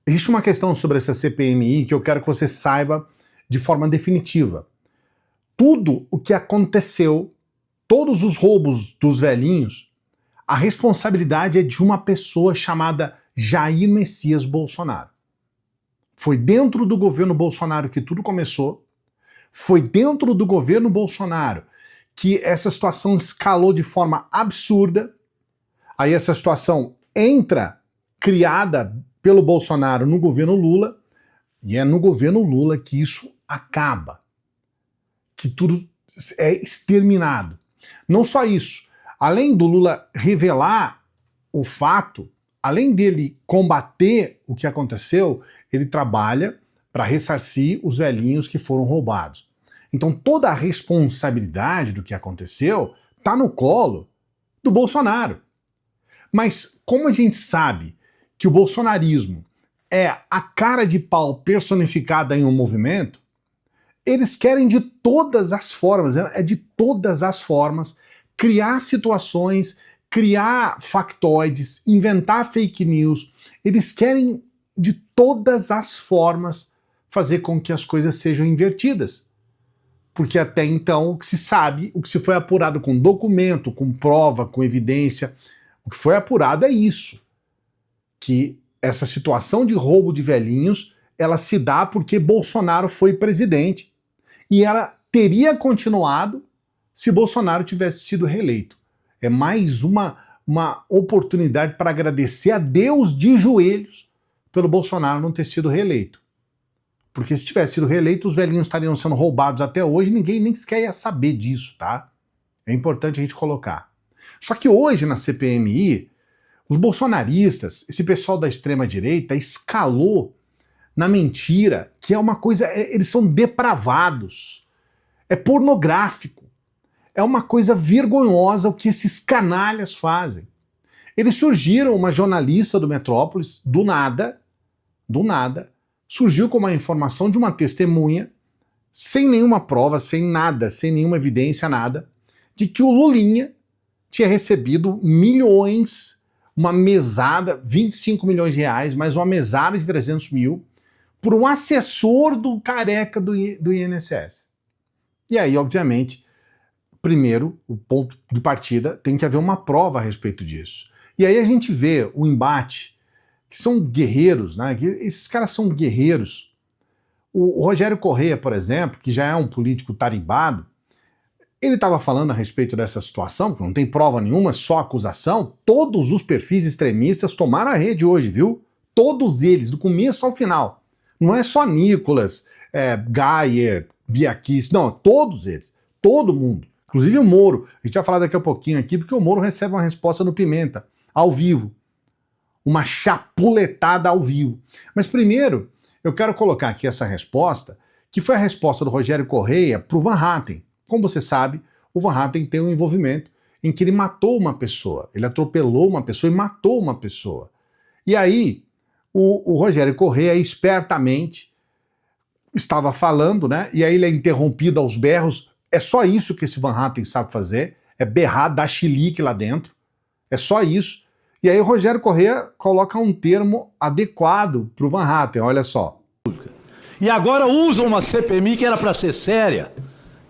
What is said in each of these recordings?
Existe uma questão sobre essa CPMI que eu quero que você saiba de forma definitiva. Tudo o que aconteceu, todos os roubos dos velhinhos, a responsabilidade é de uma pessoa chamada Jair Messias Bolsonaro. Foi dentro do governo Bolsonaro que tudo começou, foi dentro do governo Bolsonaro que essa situação escalou de forma absurda, aí essa situação entra, criada pelo Bolsonaro no governo Lula, e é no governo Lula que isso acaba, que tudo é exterminado. Não só isso, além do Lula revelar o fato, além dele combater o que aconteceu, ele trabalha para ressarcir os velhinhos que foram roubados. Então toda a responsabilidade do que aconteceu está no colo do Bolsonaro. Mas como a gente sabe que o bolsonarismo é a cara de pau personificada em um movimento, eles querem de todas as formas, criar situações, criar factoides, inventar fake news. Eles querem de todas as formas fazer com que as coisas sejam invertidas. Porque até então o que se sabe, o que se foi apurado com documento, com prova, com evidência, o que foi apurado é isso, que essa situação de roubo de velhinhos, ela se dá porque Bolsonaro foi presidente. E ela teria continuado se Bolsonaro tivesse sido reeleito. É mais uma oportunidade para agradecer a Deus de joelhos pelo Bolsonaro não ter sido reeleito. Porque se tivesse sido reeleito, os velhinhos estariam sendo roubados até hoje, ninguém nem sequer ia saber disso, tá? É importante a gente colocar. Só que hoje na CPMI, os bolsonaristas, esse pessoal da extrema-direita, escalou na mentira, que é uma coisa, eles são depravados, é pornográfico, é uma coisa vergonhosa o que esses canalhas fazem. Eles surgiram, uma jornalista do Metrópolis, do nada, surgiu com uma informação de uma testemunha, sem nenhuma prova, sem nada, sem nenhuma evidência, nada, de que o Lulinha tinha recebido milhões, uma mesada, 25 milhões de reais, mais uma mesada de 300 mil, por um assessor do careca do INSS. E aí, obviamente, primeiro, o ponto de partida, tem que haver uma prova a respeito disso. E aí a gente vê o embate, que são guerreiros, né? Esses caras são guerreiros. O Rogério Correia, por exemplo, que já é um político tarimbado, ele estava falando a respeito dessa situação, porque não tem prova nenhuma, só acusação. Todos os perfis extremistas tomaram a rede hoje, viu? Todos eles, do começo ao final. Não é só Nicolas, Gayer, Biakis, não, todos eles, todo mundo. Inclusive o Moro, a gente vai falar daqui a pouquinho aqui, porque o Moro recebe uma resposta no Pimenta, ao vivo. Uma chapuletada ao vivo. Mas primeiro, eu quero colocar aqui essa resposta, que foi a resposta do Rogério Correia para o Van Hatten. Como você sabe, o Van Hatten tem um envolvimento em que ele matou uma pessoa, ele atropelou uma pessoa e matou uma pessoa. E aí, o Rogério Correia, espertamente, estava falando, né? E aí ele é interrompido aos berros. É só isso que esse Van Hatten sabe fazer, é berrar, dar chilique lá dentro. É só isso. E aí o Rogério Correia coloca um termo adequado para o Van Hatten, olha só. E agora usam uma CPMI que era para ser séria,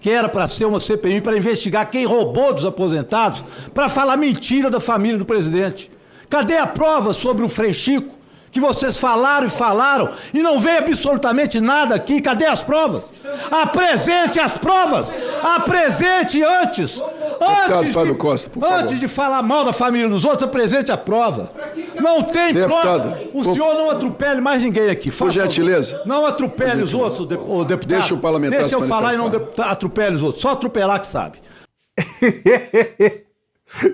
que era para ser uma CPMI para investigar quem roubou dos aposentados, para falar mentira da família do presidente. Cadê a prova sobre o Frei Chico? Que vocês falaram e não veio absolutamente nada aqui. Cadê as provas? Apresente as provas! Apresente antes! Fábio Costa, por favor. Antes de falar mal da família dos outros, apresente a prova. Não tem prova. O senhor não atropele mais ninguém aqui. Por gentileza. Não atropele os outros, o deputado. Deixa o parlamentar Deixa eu falar e não atropele os outros. Só atropelar que sabe.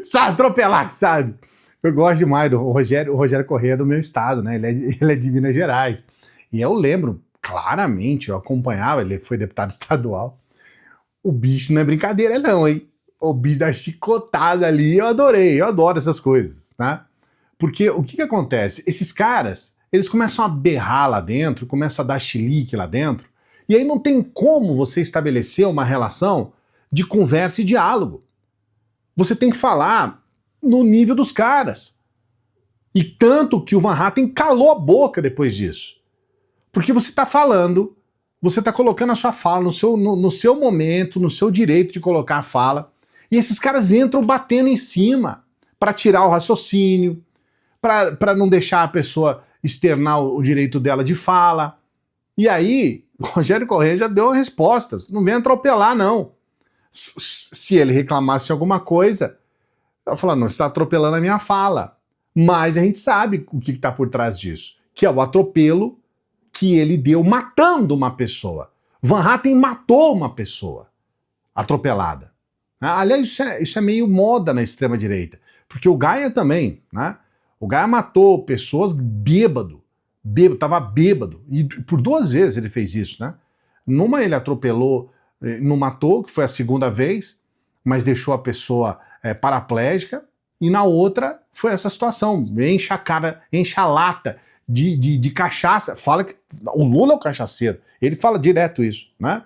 Só atropelar que sabe. Eu gosto demais do Rogério. O Rogério Correia é do meu estado, né? Ele é de Minas Gerais. E eu lembro claramente, eu acompanhava, ele foi deputado estadual. O bicho não é brincadeira, não, hein? O bicho da chicotada ali, eu adorei, eu adoro essas coisas, né? Porque o que acontece? Esses caras, eles começam a berrar lá dentro, começam a dar chilique lá dentro, e aí não tem como você estabelecer uma relação de conversa e diálogo. Você tem que falar no nível dos caras. E tanto que o Van Hatten calou a boca depois disso. Porque você está falando, você está colocando a sua fala no seu momento, no seu direito de colocar a fala, e esses caras entram batendo em cima para tirar o raciocínio, para não deixar a pessoa externar o direito dela de fala. E aí, o Rogério Corrêa já deu a resposta, não vem atropelar não. Se ele reclamasse alguma coisa, eu falo, não, você está atropelando a minha fala. Mas a gente sabe o que está por trás disso, que é o atropelo que ele deu matando uma pessoa. Van Hatten matou uma pessoa atropelada. Aliás, isso é meio moda na extrema-direita, porque o Geyer também, né? O Geyer matou pessoas bêbado, estava bêbado, e por 2 vezes ele fez isso, né? Numa ele atropelou, não matou, que foi a segunda vez, mas deixou a pessoa paraplégica, e na outra foi essa situação, enche a cara, enche a lata de cachaça. Fala que o Lula é o cachaceiro, ele fala direto isso, né?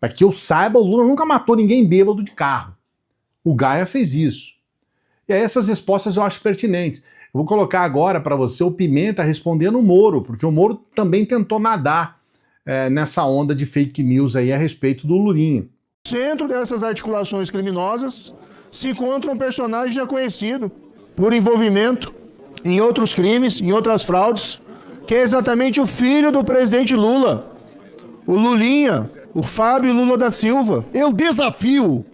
Para que eu saiba, o Lula nunca matou ninguém bêbado de carro. O Geyer fez isso. E aí essas respostas eu acho pertinentes. Eu vou colocar agora para você o Pimenta respondendo o Moro, porque o Moro também tentou nadar nessa onda de fake news aí a respeito do Lulinha. No centro dessas articulações criminosas se encontra um personagem já conhecido por envolvimento em outros crimes, em outras fraudes, que é exatamente o filho do presidente Lula, o Lulinha, o Fábio Lula da Silva. Eu desafio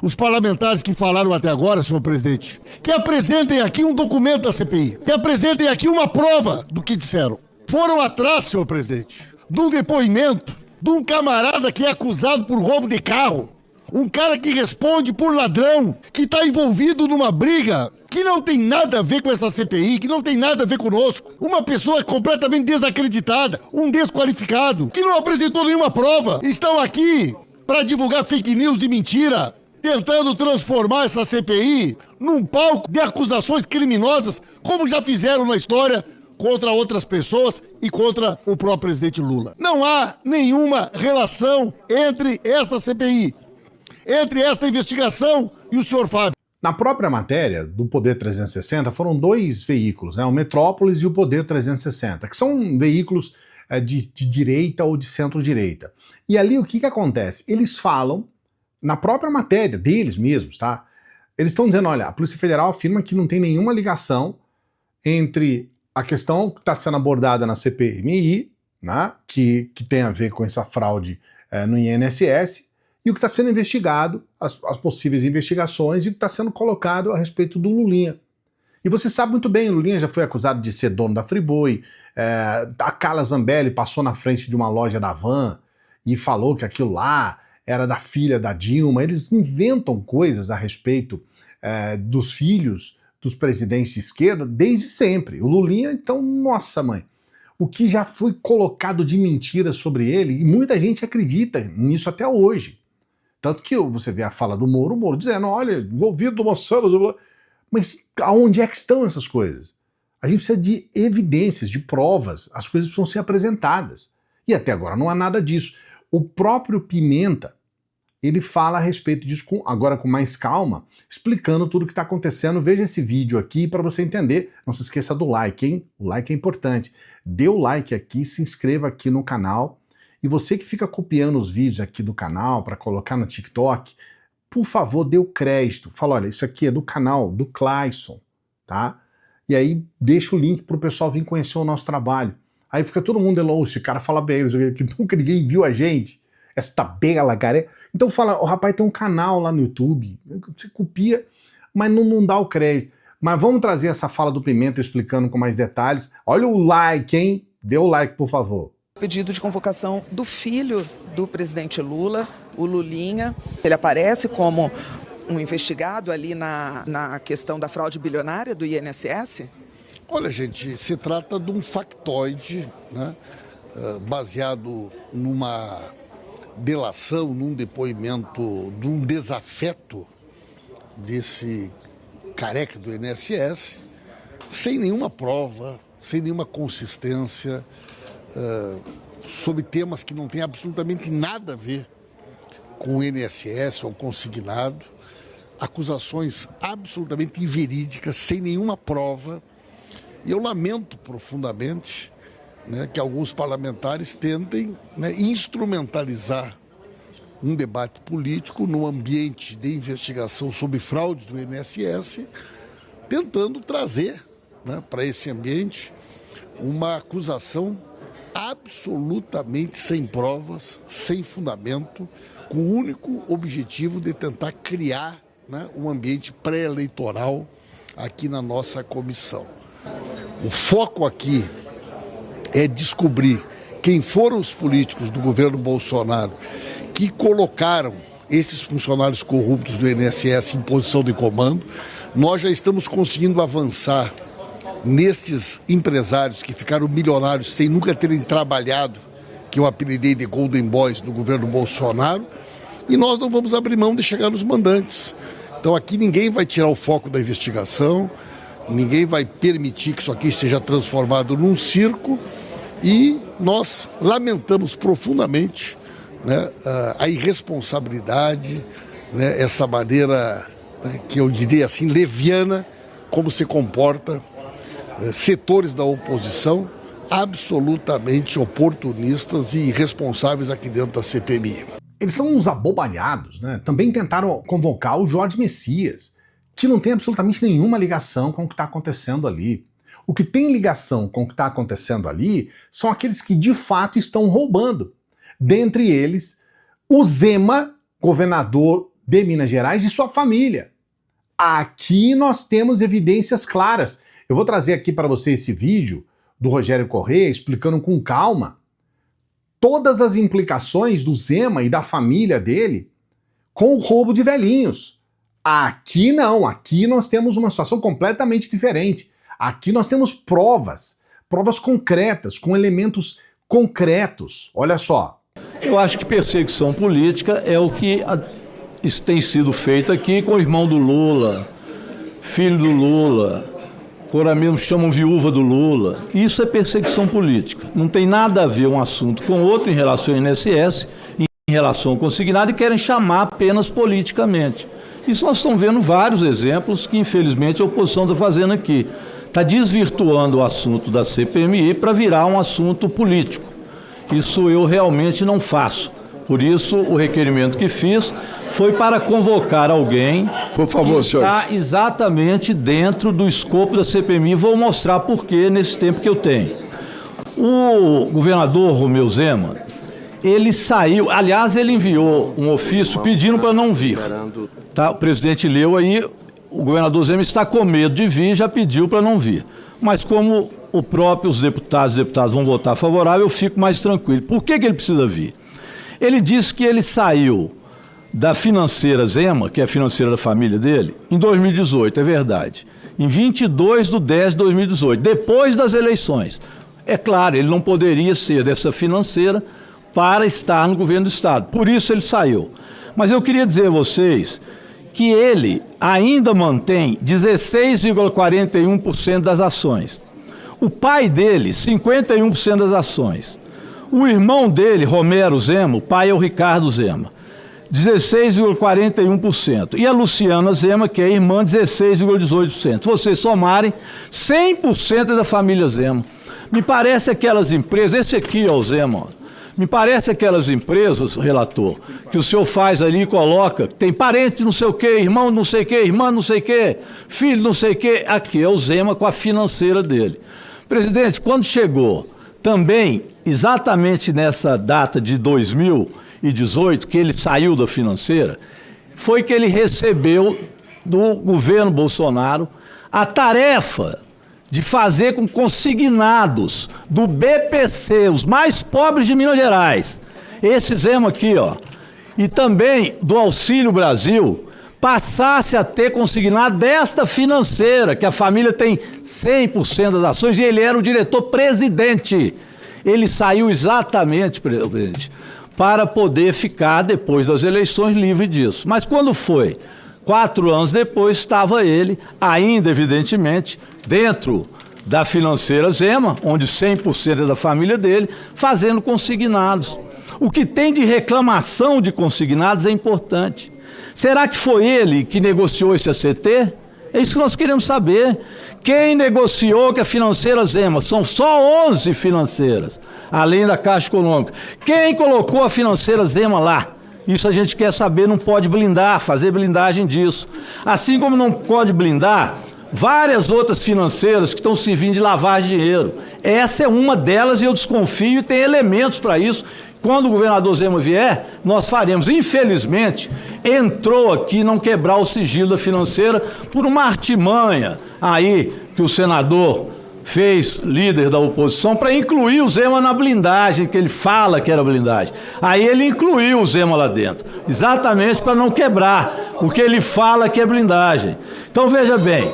os parlamentares que falaram até agora, senhor presidente, que apresentem aqui um documento da CPI, que apresentem aqui uma prova do que disseram. Foram atrás, senhor presidente, de um depoimento de um camarada que é acusado por roubo de carro, um cara que responde por ladrão, que está envolvido numa briga que não tem nada a ver com essa CPI, que não tem nada a ver conosco. Uma pessoa completamente desacreditada, um desqualificado, que não apresentou nenhuma prova. Estão aqui para divulgar fake news de mentira, tentando transformar essa CPI num palco de acusações criminosas, como já fizeram na história contra outras pessoas e contra o próprio presidente Lula. Não há nenhuma relação entre esta CPI, entre esta investigação e o senhor Fábio. Na própria matéria do Poder 360 foram 2 veículos, né? O Metrópolis e o Poder 360, que são veículos de direita ou de centro-direita. E ali o que acontece? Eles falam, na própria matéria deles mesmos, tá? Eles estão dizendo, olha, a Polícia Federal afirma que não tem nenhuma ligação entre a questão que está sendo abordada na CPMI, né? Que tem a ver com essa fraude no INSS, e o que está sendo investigado, as possíveis investigações, e o que está sendo colocado a respeito do Lulinha. E você sabe muito bem, o Lulinha já foi acusado de ser dono da Friboi, a Carla Zambelli passou na frente de uma loja da Van e falou que aquilo lá era da filha da Dilma. Eles inventam coisas a respeito dos filhos dos presidentes de esquerda desde sempre. O Lulinha, então, nossa mãe, o que já foi colocado de mentira sobre ele, e muita gente acredita nisso até hoje. Tanto que você vê a fala do Moro, o Moro dizendo, olha, envolvido numa célula. Mas aonde é que estão essas coisas? A gente precisa de evidências, de provas, as coisas precisam ser apresentadas. E até agora não há nada disso. O próprio Pimenta, ele fala a respeito disso agora com mais calma, explicando tudo o que está acontecendo. Veja esse vídeo aqui para você entender. Não se esqueça do like, hein? O like é importante. Dê o like aqui, se inscreva aqui no canal. E você que fica copiando os vídeos aqui do canal para colocar no TikTok, por favor, dê o crédito. Fala, olha, isso aqui é do canal do Clayson, tá? E aí deixa o link para o pessoal vir conhecer o nosso trabalho. Aí fica todo mundo elogiando, esse cara fala bem, que nunca ninguém viu a gente. Essa bela careca. Então fala, o rapaz tem um canal lá no YouTube, você copia, mas não dá o crédito. Mas vamos trazer essa fala do Pimenta explicando com mais detalhes. Olha o like, hein? Dê o like, por favor. Pedido de convocação do filho do presidente Lula, o Lulinha. Ele aparece como um investigado ali na questão da fraude bilionária do INSS? Olha, gente, se trata de um factoide, né, baseado numa delação, num depoimento, de um desafeto desse careca do INSS, sem nenhuma prova, sem nenhuma consistência, sobre temas que não têm absolutamente nada a ver com o INSS ou consignado, acusações absolutamente inverídicas, sem nenhuma prova, E eu lamento profundamente, né, que alguns parlamentares tentem, né, instrumentalizar um debate político no ambiente de investigação sobre fraudes do INSS, tentando trazer, né, para esse ambiente uma acusação absolutamente sem provas, sem fundamento, com o único objetivo de tentar criar, né, um ambiente pré-eleitoral aqui na nossa comissão. O foco aqui é descobrir quem foram os políticos do governo Bolsonaro que colocaram esses funcionários corruptos do INSS em posição de comando. Nós já estamos conseguindo avançar nestes empresários que ficaram milionários sem nunca terem trabalhado, que eu apelidei de Golden Boys no governo Bolsonaro, e nós não vamos abrir mão de chegar nos mandantes. Então aqui ninguém vai tirar o foco da investigação, ninguém vai permitir que isso aqui seja transformado num circo, e nós lamentamos profundamente, né, a irresponsabilidade, né, essa maneira, né, que eu diria assim, leviana, como se comporta setores da oposição absolutamente oportunistas e irresponsáveis aqui dentro da CPMI. Eles são uns abobalhados, né? Também tentaram convocar o Jorge Messias, que não tem absolutamente nenhuma ligação com o que está acontecendo ali. O que tem ligação com o que está acontecendo ali são aqueles que de fato estão roubando. Dentre eles, o Zema, governador de Minas Gerais, e sua família. Aqui nós temos evidências claras. Eu vou trazer aqui para você esse vídeo do Rogério Corrêa explicando com calma todas as implicações do Zema e da família dele com o roubo de velhinhos. Aqui não, aqui nós temos uma situação completamente diferente. Aqui nós temos provas concretas, com elementos concretos. Olha só. Eu acho que perseguição política é o que isso tem sido feito aqui com o irmão do Lula, filho do Lula, agora mesmo chamam viúva do Lula. Isso é perseguição política. Não tem nada a ver um assunto com outro em relação ao INSS, em relação ao consignado, e querem chamar apenas politicamente. Isso nós estamos vendo vários exemplos que, infelizmente, a oposição está fazendo aqui. Está desvirtuando o assunto da CPMI para virar um assunto político. Isso eu realmente não faço. Por isso, o requerimento que fiz foi para convocar alguém, por favor, que está exatamente dentro do escopo da CPMI. Vou mostrar por quê nesse tempo que eu tenho. O governador Romeu Zema, ele saiu, aliás, ele enviou um ofício pedindo para não vir. Tá? O presidente leu aí, o governador Zema está com medo de vir, já pediu para não vir. Mas como os deputados vão votar favorável, eu fico mais tranquilo. Por que ele precisa vir? Ele disse que ele saiu da financeira Zema, que é a financeira da família dele, em 2018, é verdade. Em 22/10/2018, depois das eleições. É claro, ele não poderia ser dessa financeira para estar no governo do Estado. Por isso ele saiu. Mas eu queria dizer a vocês que ele ainda mantém 16,41% das ações. O pai dele, 51% das ações. O irmão dele, Romero Zema, o pai é o Ricardo Zema, 16,41%. E a Luciana Zema, que é irmã, 16,18%. Vocês somarem, 100% da família Zema. Me parece aquelas empresas, esse aqui é o Zema, ó. Me parece aquelas empresas, relator, que o senhor faz ali e coloca, tem parente não sei o quê, irmão não sei o quê, irmã não sei o quê, filho não sei o quê. Aqui é o Zema com a financeira dele. Presidente, quando chegou também, exatamente nessa data de 2018, que ele saiu da financeira, foi que ele recebeu do governo Bolsonaro a tarefa de fazer com consignados do BPC, os mais pobres de Minas Gerais, esse Zema aqui, ó, e também do Auxílio Brasil, passasse a ter consignado desta financeira, que a família tem 100% das ações, e ele era o diretor-presidente. Ele saiu exatamente, presidente, para poder ficar, depois das eleições, livre disso. Mas quando foi? 4 anos depois, estava ele, ainda evidentemente, dentro da financeira Zema, onde 100% é da família dele, fazendo consignados. O que tem de reclamação de consignados é importante. Será que foi ele que negociou esse ACT? É isso que nós queremos saber. Quem negociou que a financeira Zema? São só 11 financeiras, além da Caixa Econômica. Quem colocou a financeira Zema lá? Isso a gente quer saber, não pode blindar, fazer blindagem disso. Assim como não pode blindar várias outras financeiras que estão servindo de lavagem de dinheiro. Essa é uma delas e eu desconfio e tem elementos para isso. Quando o governador Zema vier, nós faremos. Infelizmente, entrou aqui não quebrar o sigilo da financeira por uma artimanha aí que o senador fez, líder da oposição, para incluir o Zema na blindagem, que ele fala que era blindagem. Aí ele incluiu o Zema lá dentro, exatamente para não quebrar o que ele fala que é blindagem. Então veja bem,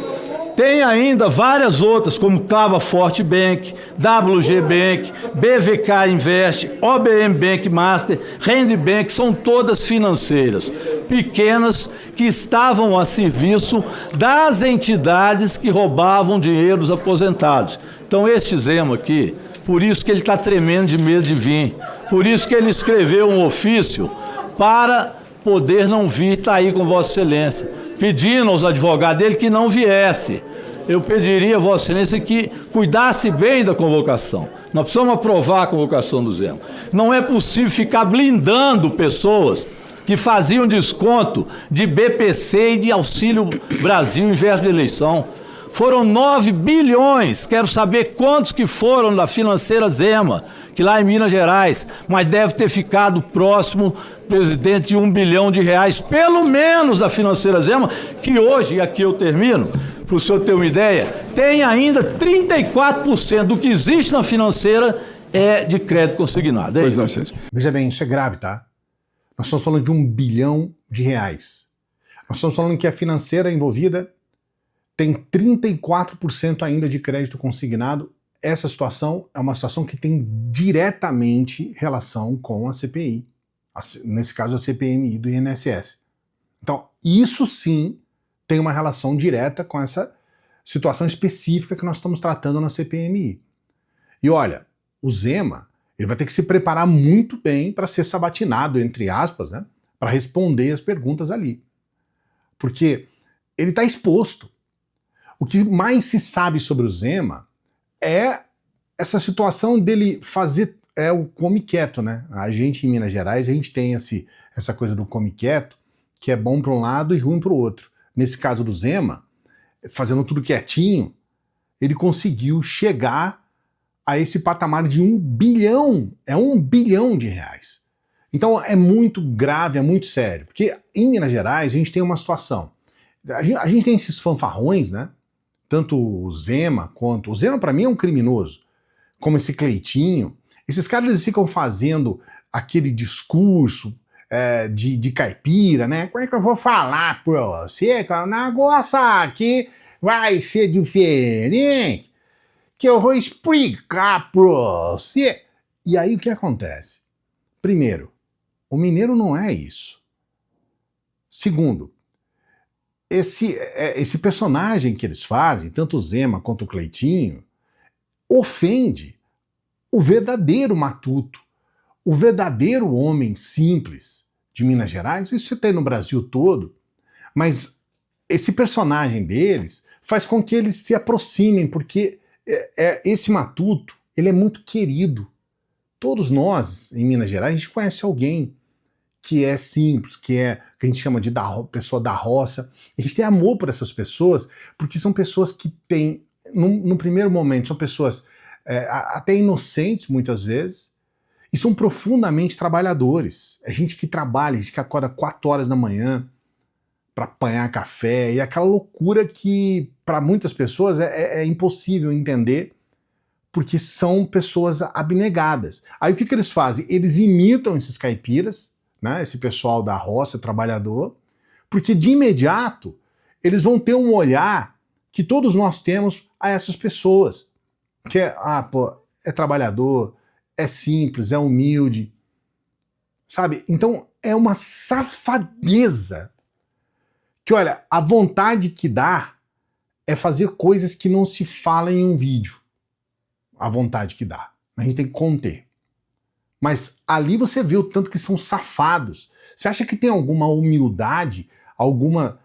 tem ainda várias outras, como Clava Forte Bank, WG Bank, BVK Invest, OBM Bank Master, Rend Bank, são todas financeiras pequenas que estavam a serviço das entidades que roubavam dinheiro dos aposentados. Então este Zema aqui, por isso que ele está tremendo de medo de vir, por isso que ele escreveu um ofício para poder não vir, está aí com Vossa Excelência, pedindo aos advogados dele que não viesse. Eu pediria a Vossa Excelência que cuidasse bem da convocação. Nós precisamos aprovar a convocação do Zema. Não é possível ficar blindando pessoas que faziam desconto de BPC e de Auxílio Brasil em véspera de eleição. Foram 9 bilhões, quero saber quantos que foram da financeira Zema, que lá em Minas Gerais, mas deve ter ficado próximo, presidente, de R$1 bilhão, pelo menos da financeira Zema, que hoje, e aqui eu termino, para o senhor ter uma ideia, tem ainda 34% do que existe na financeira é de crédito consignado. Pois não, Cid. Veja bem, isso é grave, tá? Nós estamos falando de R$1 bilhão. Nós estamos falando que a financeira envolvida tem 34% ainda de crédito consignado. Essa situação é uma situação que tem diretamente relação com a CPI. Nesse caso, a CPMI do INSS. Então, isso sim tem uma relação direta com essa situação específica que nós estamos tratando na CPMI. E olha, o Zema, ele vai ter que se preparar muito bem para ser sabatinado, entre aspas, né, para responder as perguntas ali. Porque ele está exposto. O que mais se sabe sobre o Zema é essa situação dele fazer o come quieto, né? A gente em Minas Gerais, a gente tem essa coisa do come quieto, que é bom para um lado e ruim para o outro. Nesse caso do Zema, fazendo tudo quietinho, ele conseguiu chegar a esse patamar de R$1 bilhão. É R$1 bilhão. Então é muito grave, é muito sério. Porque em Minas Gerais a gente tem uma situação. A gente tem esses fanfarrões, né? Tanto o Zema quanto... O Zema, para mim, é um criminoso. Como esse Cleitinho. Esses caras, eles ficam fazendo aquele discurso de caipira, né? Como é que eu vou falar pra você? O negócio aqui vai ser diferente, que eu vou explicar pra você. E aí, o que acontece? Primeiro, o mineiro não é isso. Segundo, esse personagem que eles fazem, tanto o Zema quanto o Cleitinho, ofende o verdadeiro matuto, o verdadeiro homem simples de Minas Gerais. Isso você tem no Brasil todo, mas esse personagem deles faz com que eles se aproximem, porque esse matuto, ele é muito querido. Todos nós, em Minas Gerais, a gente conhece alguém que é simples, que a gente chama de pessoa da roça. A gente tem amor por essas pessoas, porque são pessoas que têm, no primeiro momento, são pessoas até inocentes, muitas vezes, e são profundamente trabalhadores. É gente que trabalha, gente que acorda 4 horas da manhã para apanhar café, e aquela loucura que, para muitas pessoas, é impossível entender, porque são pessoas abnegadas. Aí o que eles fazem? Eles imitam esses caipiras, né, esse pessoal da roça, trabalhador, porque de imediato eles vão ter um olhar que todos nós temos a essas pessoas, que é trabalhador, é simples, é humilde, sabe? Então é uma safadeza que, olha, a vontade que dá é fazer coisas que não se fala em um vídeo. A vontade que dá. A gente tem que conter. Mas ali você vê o tanto que são safados. Você acha que tem alguma humildade, alguma...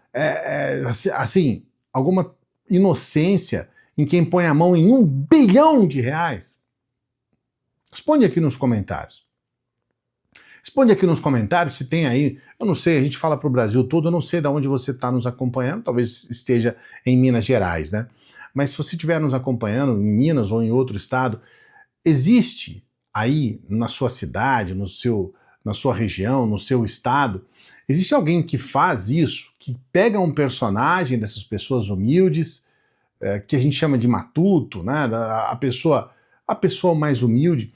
assim, alguma inocência em quem põe a mão em R$1 bilhão? Responde aqui nos comentários. Responde aqui nos comentários se tem aí, eu não sei, a gente fala para o Brasil todo, eu não sei de onde você está nos acompanhando, talvez esteja em Minas Gerais, né? Mas se você estiver nos acompanhando em Minas ou em outro estado, existe aí na sua cidade, na sua região, no seu estado, existe alguém que faz isso, que pega um personagem dessas pessoas humildes, que a gente chama de matuto, né? A pessoa mais humilde,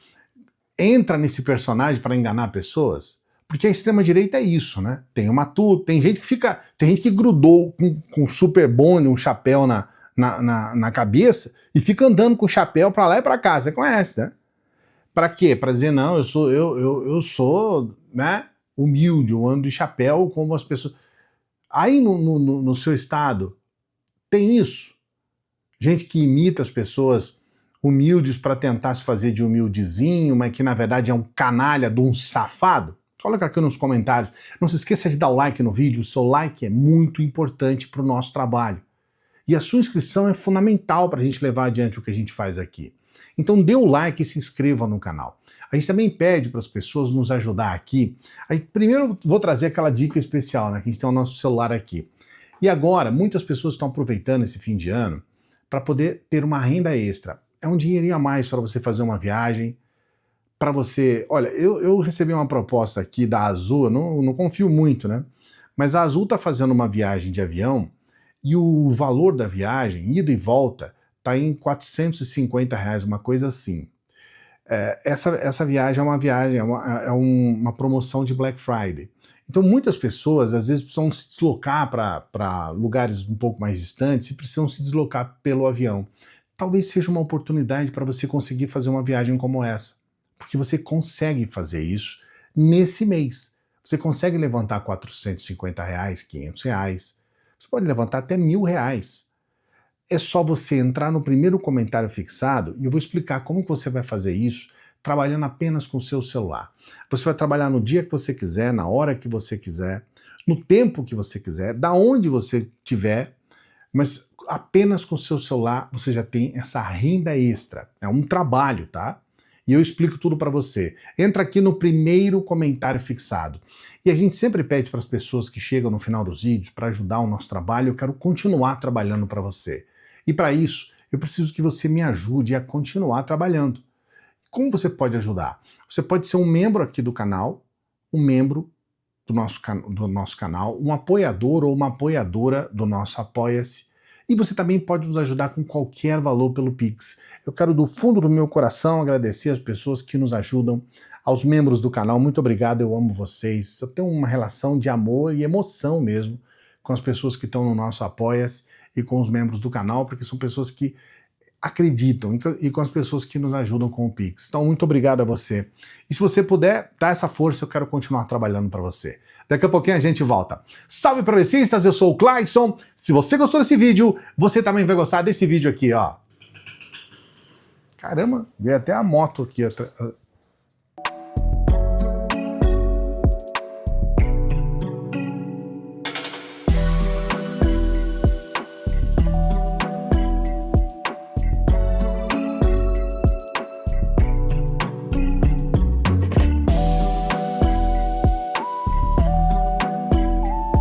entra nesse personagem para enganar pessoas? Porque a extrema-direita é isso, né? Tem o matuto, tem gente que grudou com super bone, um chapéu na cabeça e fica andando com o chapéu para lá e para cá, você conhece, né? Para quê? Para dizer, não, eu sou, né, humilde, eu ando de chapéu como as pessoas. Aí no seu estado tem isso? Gente que imita as pessoas humildes para tentar se fazer de humildezinho, mas que na verdade é um canalha de um safado? Coloca aqui nos comentários. Não se esqueça de dar o like no vídeo, o seu like é muito importante para o nosso trabalho. E a sua inscrição é fundamental para a gente levar adiante o que a gente faz aqui. Então dê o like e se inscreva no canal. A gente também pede para as pessoas nos ajudar aqui. Primeiro eu vou trazer aquela dica especial, né, que a gente tem o nosso celular aqui. E agora, muitas pessoas estão aproveitando esse fim de ano para poder ter uma renda extra. É um dinheirinho a mais para você fazer uma viagem, para você... Olha, eu recebi uma proposta aqui da Azul, eu não confio muito, né? Mas a Azul está fazendo uma viagem de avião e o valor da viagem, ida e volta, está em R$450, uma coisa assim. Essa viagem é uma promoção de Black Friday. Então muitas pessoas às vezes precisam se deslocar para lugares um pouco mais distantes e precisam se deslocar pelo avião. Talvez seja uma oportunidade para você conseguir fazer uma viagem como essa, porque você consegue fazer isso nesse mês. Você consegue levantar R$450, R$500, você pode levantar até R$1.000. É só você entrar no primeiro comentário fixado e eu vou explicar como que você vai fazer isso trabalhando apenas com o seu celular. Você vai trabalhar no dia que você quiser, na hora que você quiser, no tempo que você quiser, da onde você estiver, mas apenas com o seu celular você já tem essa renda extra. É um trabalho, tá? E eu explico tudo para você. Entra aqui no primeiro comentário fixado. E a gente sempre pede para as pessoas que chegam no final dos vídeos para ajudar o nosso trabalho, eu quero continuar trabalhando para você. E para isso, eu preciso que você me ajude a continuar trabalhando. Como você pode ajudar? Você pode ser um membro aqui do canal, um membro do nosso canal, um apoiador ou uma apoiadora do nosso Apoia-se. E você também pode nos ajudar com qualquer valor pelo Pix. Eu quero do fundo do meu coração agradecer as pessoas que nos ajudam, aos membros do canal. Muito obrigado, eu amo vocês. Eu tenho uma relação de amor e emoção mesmo com as pessoas que estão no nosso Apoia-se e com os membros do canal, porque são pessoas que acreditam e com as pessoas que nos ajudam com o Pix. Então, muito obrigado a você. E se você puder dar essa força, eu quero continuar trabalhando para você. Daqui a pouquinho a gente volta. Salve progressistas, eu sou o Clayson. Se você gostou desse vídeo, você também vai gostar desse vídeo aqui, ó. Caramba, veio até a moto aqui.